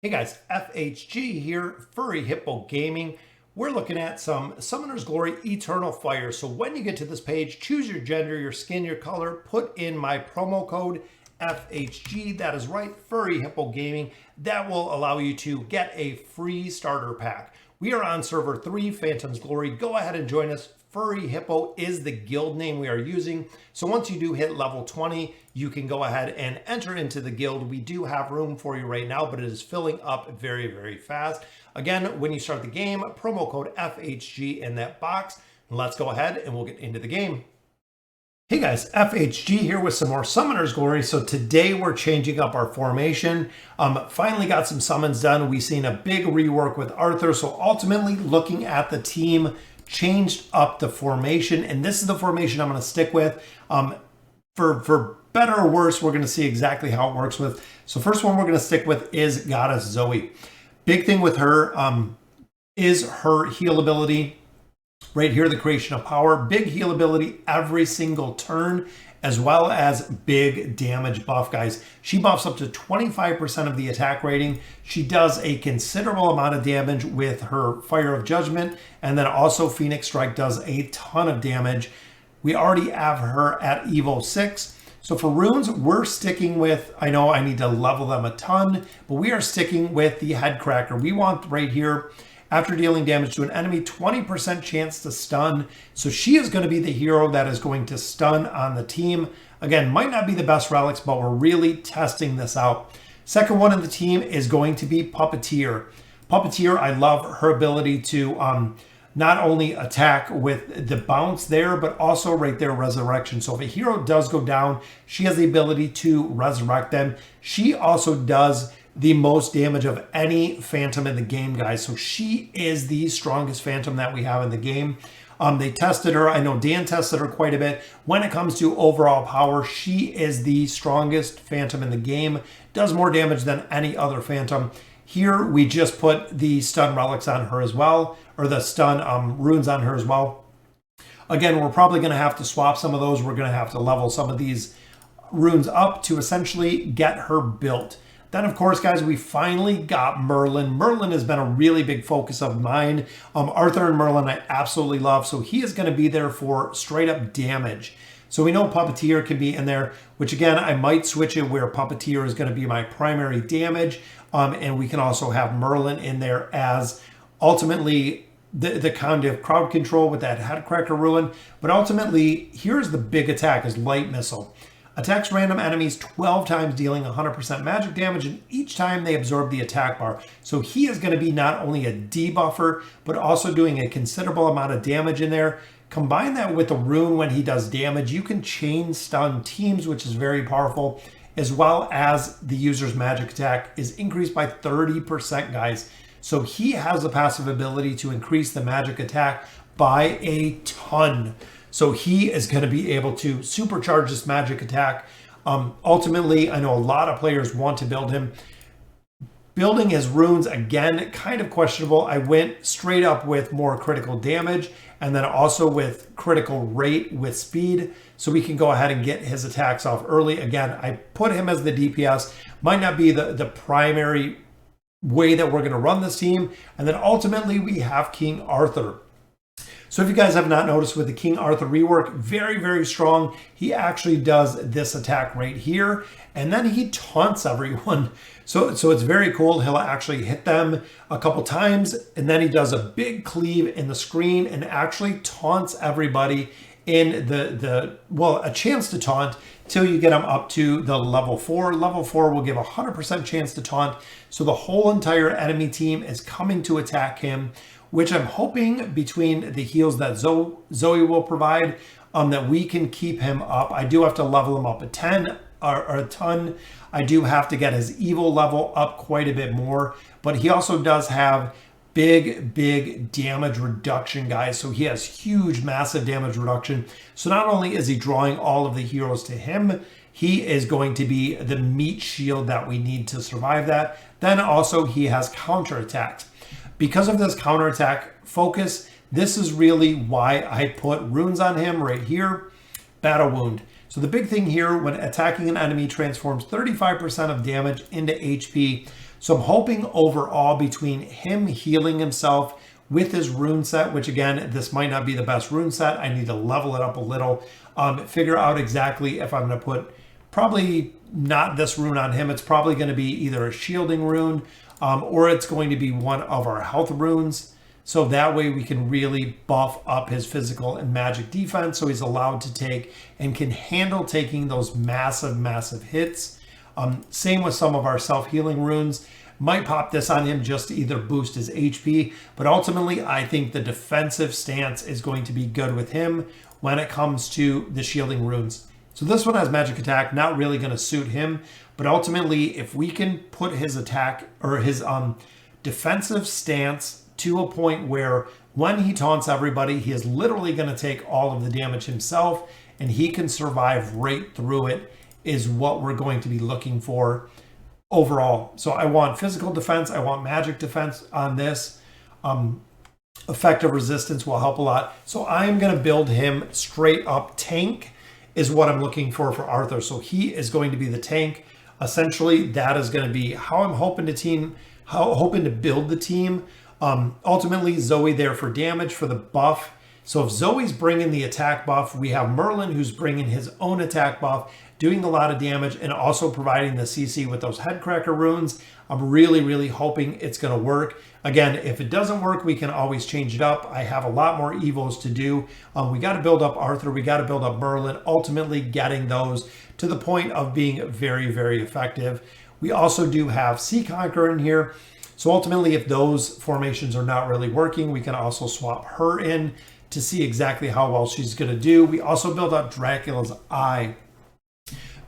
Hey guys, FHG here, Furry Hippo Gaming. We're looking at some Summoner's Glory Eternal Fire. So when you get to this page, choose your gender, your skin, your color, put in my promo code FHG. That is right, Furry Hippo Gaming. That will allow you to get a free starter pack. We are on server 3, Phantom's Glory. Go ahead and join us. Furry Hippo is the guild name we are using. So once you do hit level 20, you can go ahead and enter into the guild. We do have room for you right now, but it is filling up very, very fast. Again, when you start the game, promo code FHG in that box. Let's go ahead and we'll get into the game. Hey guys, FHG here with some more Summoner's Glory. So today we're changing up our formation. Finally got some summons done. We've seen a big rework with Arthur. So ultimately looking at the team, changed up the formation, and this is the formation I'm going to stick with. For better or worse, we're going to see exactly how it works with. So first one we're going to stick with is Goddess Zoe. Big thing with her is her heal ability. Right here, the creation of power, big heal ability every single turn, as well as big damage buff, guys. She buffs up to 25% of the attack rating. She does a considerable amount of damage with her Fire of Judgment, and then also Phoenix Strike does a ton of damage. We already have her at Evo 6. So for runes, we're sticking with, I know I need to level them a ton, but we are sticking with the Head Cracker. We want right here, after dealing damage to an enemy, 20% chance to stun. So she is going to be the hero that is going to stun on the team. Again, might not be the best relics, but we're really testing this out. Second one in the team is going to be Puppeteer. Puppeteer, I love her ability to not only attack with the bounce there, but also right there, resurrection. So if a hero does go down, she has the ability to resurrect them. She also does the most damage of any Phantom in the game, guys. So she is the strongest Phantom that we have in the game. They tested her. I know Dan tested her quite a bit. When it comes to overall power, she is the strongest Phantom in the game. Does more damage than any other Phantom. Here, we just put the stun relics on her as well, or the stun runes on her as well. Again, we're probably going to have to swap some of those. We're going to have to level some of these runes up to essentially get her built. Then, of course, guys, we finally got Merlin. Merlin has been a really big focus of mine. Arthur and Merlin I absolutely love, so he is going to be there for straight-up damage. So we know Puppeteer can be in there, which, again, I might switch it where Puppeteer is going to be my primary damage, and we can also have Merlin in there as ultimately the kind of crowd control with that Headcracker Ruin. But ultimately, here's the big attack, is Light Missile. Attacks random enemies 12 times, dealing 100% magic damage, and each time they absorb the attack bar. So he is going to be not only a debuffer, but also doing a considerable amount of damage in there. Combine that with the rune when he does damage, you can chain stun teams, which is very powerful, as well as the user's magic attack is increased by 30%, guys. So he has the passive ability to increase the magic attack by a ton. So he is going to be able to supercharge this magic attack. Ultimately, I know a lot of players want to build him. Building his runes, again, kind of questionable. I went straight up with more critical damage and then also with critical rate with speed. So we can go ahead and get his attacks off early. Again, I put him as the DPS. Might not be the primary way that we're going to run this team. And then ultimately, we have King Arthur. So if you guys have not noticed with the King Arthur rework, very, very strong. He actually does this attack right here, and then he taunts everyone. So it's very cool. He'll actually hit them a couple times, and then he does a big cleave in the screen and actually taunts everybody in a chance to taunt till you get them up to the level 4. Level 4 will give 100% chance to taunt. So the whole entire enemy team is coming to attack him, which I'm hoping between the heals that Zoe will provide, that we can keep him up. I do have to level him up a ton. I do have to get his evil level up quite a bit more, but he also does have big damage reduction, guys. So he has huge, massive damage reduction. So not only is he drawing all of the heroes to him, he is going to be the meat shield that we need to survive that. Then also he has counterattacks. Because of this counterattack focus, this is really why I put runes on him right here. Battle Wound. So the big thing here, when attacking an enemy, transforms 35% of damage into HP. So I'm hoping overall between him healing himself with his rune set, which again, this might not be the best rune set. I need to level it up a little, figure out exactly if I'm going to put probably not this rune on him. It's probably going to be either a shielding rune or it's going to be one of our health runes. So that way we can really buff up his physical and magic defense. So he's allowed to take and can handle taking those massive, massive hits. Same with some of our self-healing runes. Might pop this on him just to either boost his HP, but ultimately I think the defensive stance is going to be good with him when it comes to the shielding runes. So this one has magic attack, not really going to suit him, but ultimately if we can put his attack or his defensive stance to a point where when he taunts everybody, he is literally going to take all of the damage himself and he can survive right through it, is what we're going to be looking for overall. So I want physical defense, I want magic defense on this. Effective resistance will help a lot. So I'm going to build him straight up tank is what I'm looking for Arthur. So he is going to be the tank. Essentially, that is going to be how I'm hoping to build the team. Ultimately, Zoe there for damage, for the buff. So if Zoe's bringing the attack buff, we have Merlin who's bringing his own attack buff, doing a lot of damage and also providing the CC with those headcracker runes. I'm really, really hoping it's going to work. Again, if it doesn't work, we can always change it up. I have a lot more evos to do. We got to build up Arthur. We got to build up Merlin, ultimately getting those to the point of being very, very effective. We also do have Sea Conqueror in here. So ultimately, if those formations are not really working, we can also swap her in to see exactly how well she's going to do. We also build up Dracula's Eye.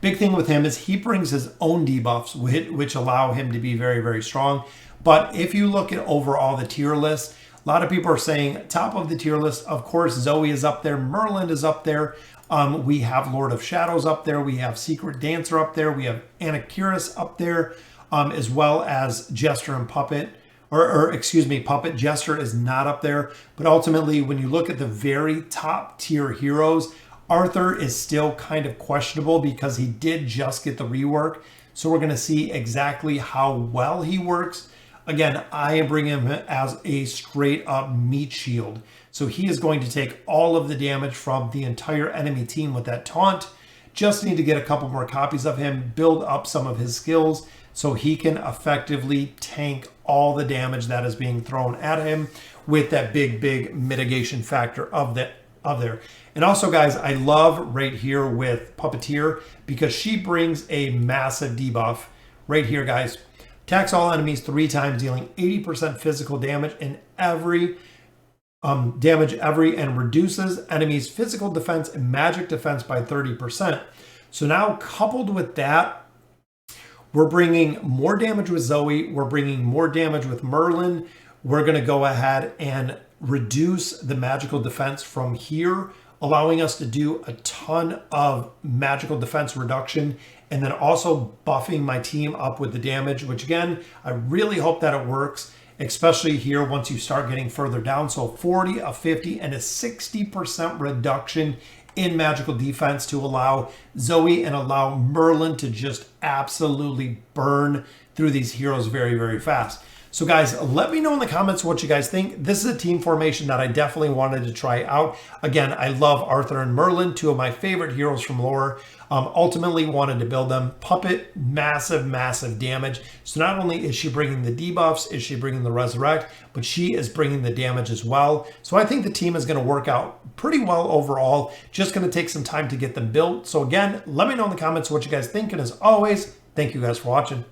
Big thing with him is he brings his own debuffs, which allow him to be very, very strong. But if you look at overall the tier list, a lot of people are saying top of the tier list, of course, Zoe is up there. Merlin is up there. We have Lord of Shadows up there. We have Secret Dancer up there. We have Anakiris up there, as well as Jester and Puppet. Puppet. Jester is not up there. But ultimately, when you look at the very top tier heroes, Arthur is still kind of questionable because he did just get the rework. So we're going to see exactly how well he works. Again, I am bringing him as a straight up meat shield. So he is going to take all of the damage from the entire enemy team with that taunt. Just need to get a couple more copies of him, build up some of his skills so he can effectively tank all the damage that is being thrown at him with that big, big mitigation factor of there. And also, guys, I love right here with Puppeteer because she brings a massive debuff right here, guys. Attacks all enemies 3 times, dealing 80% physical damage and and reduces enemies' physical defense and magic defense by 30%. So now, coupled with that, we're bringing more damage with Zoe. We're bringing more damage with Merlin. We're going to go ahead and reduce the magical defense from here, allowing us to do a ton of magical defense reduction, and then also buffing my team up with the damage, which again, I really hope that it works, especially here once you start getting further down. So 40, a 50, and a 60% reduction in magical defense to allow Zoe and allow Merlin to just absolutely burn through these heroes very, very fast. So guys, let me know in the comments what you guys think. This is a team formation that I definitely wanted to try out. Again, I love Arthur and Merlin, 2 of my favorite heroes from lore. Ultimately wanted to build them. Puppet, massive, massive damage. So not only is she bringing the debuffs, is she bringing the resurrect, but she is bringing the damage as well. So I think the team is going to work out pretty well overall. Just going to take some time to get them built. So again, let me know in the comments what you guys think. And as always, thank you guys for watching.